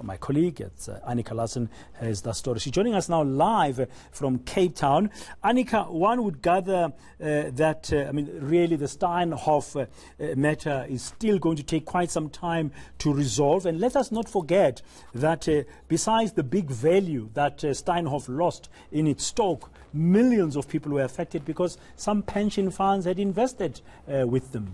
my colleague, Annika Lassen, has the story. She's joining us now live from Cape Town. Annika, one would gather that, really the Steinhoff matter is still going to take quite some time to resolve. And let us not forget that besides the big value that Steinhoff lost in its stock, millions of people were affected because some pension funds had invested with them.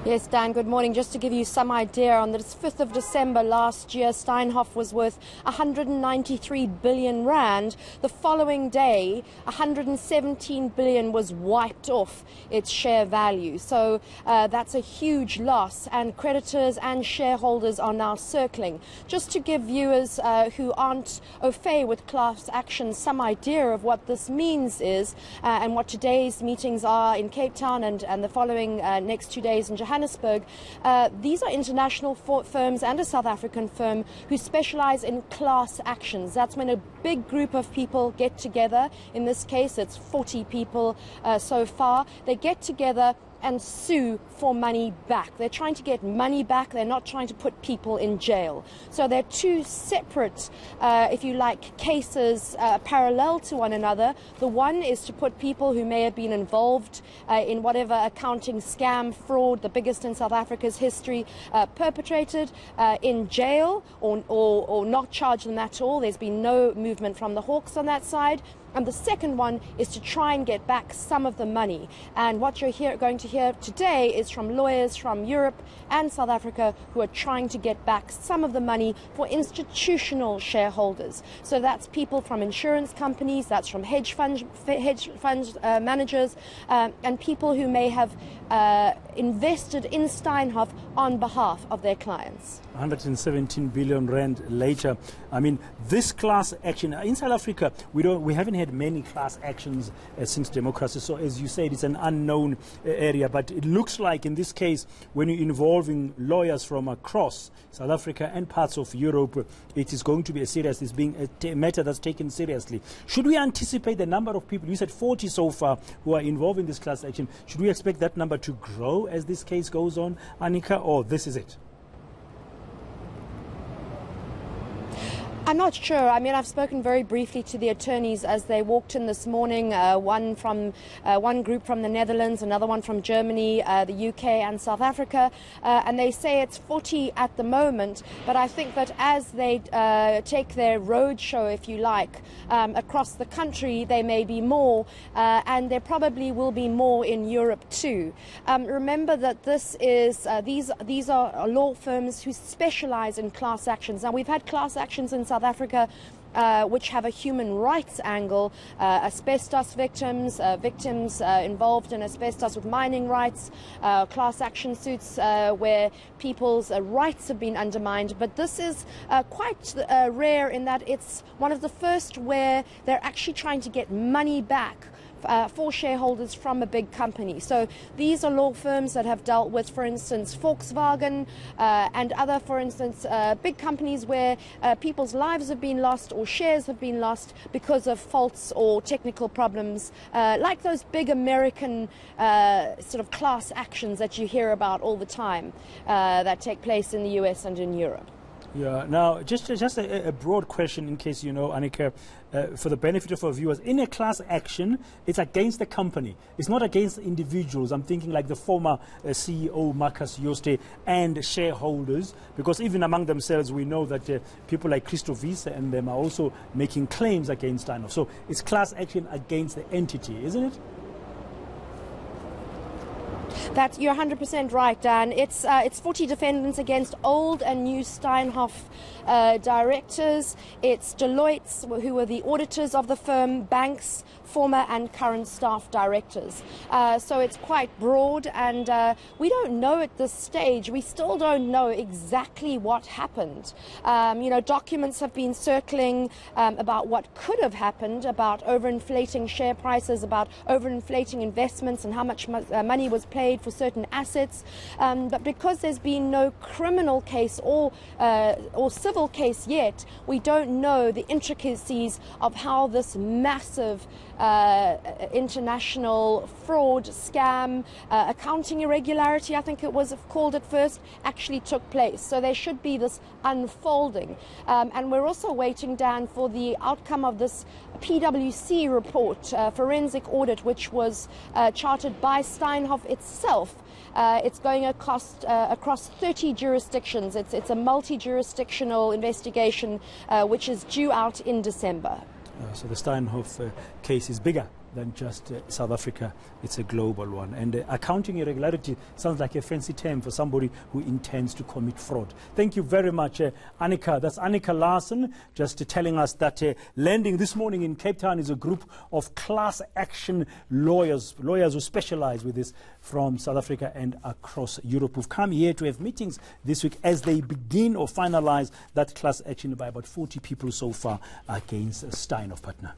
Yes, Dan, good morning. Just to give you some idea, on the 5th of December last year, Steinhoff was worth 193 billion rand. The following day, 117 billion was wiped off its share value. So that's a huge loss, and creditors and shareholders are now circling. Just to give viewers who aren't au fait with class action some idea of what this means is, and what today's meetings are in Cape Town and the following next 2 days in Johannesburg. These are international firms and a South African firm who specialize in class actions. That's when a big group of people get together. In this case, it's 40 people so far. They get together and sue for money back. They're trying to get money back. They're not trying to put people in jail. So they're two separate, if you like, cases parallel to one another. The one is to put people who may have been involved in whatever accounting scam, fraud, the biggest in South Africa's history, perpetrated in jail or not charge them at all. There's been no movement from the Hawks on that side. And the second one is to try and get back some of the money. And what you're going to hear today is from lawyers from Europe and South Africa who are trying to get back some of the money for institutional shareholders. So that's people from insurance companies, that's from hedge funds managers, and people who may have invested in Steinhoff on behalf of their clients. 117 billion rand later. I mean, this class action in South Africa, we haven't had many class actions since democracy. So as you said, it's an unknown area. But it looks like in this case, when you're involving lawyers from across South Africa and parts of Europe, it is going to be it's being a matter that's taken seriously. Should we anticipate the number of people, you said 40 so far, who are involved in this class action, should we expect that number to grow as this case goes on, Annika, or this is it? I'm not sure. I mean, I've spoken very briefly to the attorneys as they walked in this morning, one group from the Netherlands, another one from Germany, the UK and South Africa, and they say it's 40 at the moment, but I think that as they take their road show, if you like, across the country, there may be more, and there probably will be more in Europe too. Remember that this is these are law firms who specialize in class actions. Now, we've had class actions in South Africa which have a human rights angle, asbestos victims, victims involved in asbestos with mining rights, class action suits where people's rights have been undermined. But this is quite rare in that it's one of the first where they're actually trying to get money back for shareholders from a big company. So these are law firms that have dealt with, for instance, Volkswagen and other, for instance, big companies where people's lives have been lost or shares have been lost because of faults or technical problems, like those big American sort of class actions that you hear about all the time that take place in the US and in Europe. Yeah. Now, just a broad question, in case you know, Annika, for the benefit of our viewers. In a class action, it's against the company. It's not against individuals. I'm thinking like the former CEO, Marcus Jooste, and shareholders, because even among themselves, we know that people like Christo Wiese and them are also making claims against Steinhoff. So it's class action against the entity, isn't it? You're 100% right, Dan. It's 40 defendants against old and new Steinhoff directors. It's Deloitte, who were the auditors of the firm, banks, former and current staff directors. So it's quite broad, and we don't know at this stage. We still don't know exactly what happened. Documents have been circling about what could have happened, about overinflating share prices, about overinflating investments and how much money was paid paid for certain assets. But because there's been no criminal case or civil case yet, we don't know the intricacies of how this massive international fraud, scam, accounting irregularity, I think it was called at first, actually took place. So there should be this unfolding. And we're also waiting, Dan, for the outcome of this PwC report, forensic audit, which was chartered by Steinhoff itself. It's going across 30 jurisdictions. It's a multi-jurisdictional investigation which is due out in December. So the Steinhoff case is bigger than just South Africa. It's a global one. And accounting irregularity sounds like a fancy term for somebody who intends to commit fraud. Thank you very much, Annika. That's Annika Larsen, just telling us that landing this morning in Cape Town is a group of class action lawyers who specialize with this from South Africa and across Europe, who've come here to have meetings this week as they begin or finalize that class action by about 40 people so far against Steinhoff partner.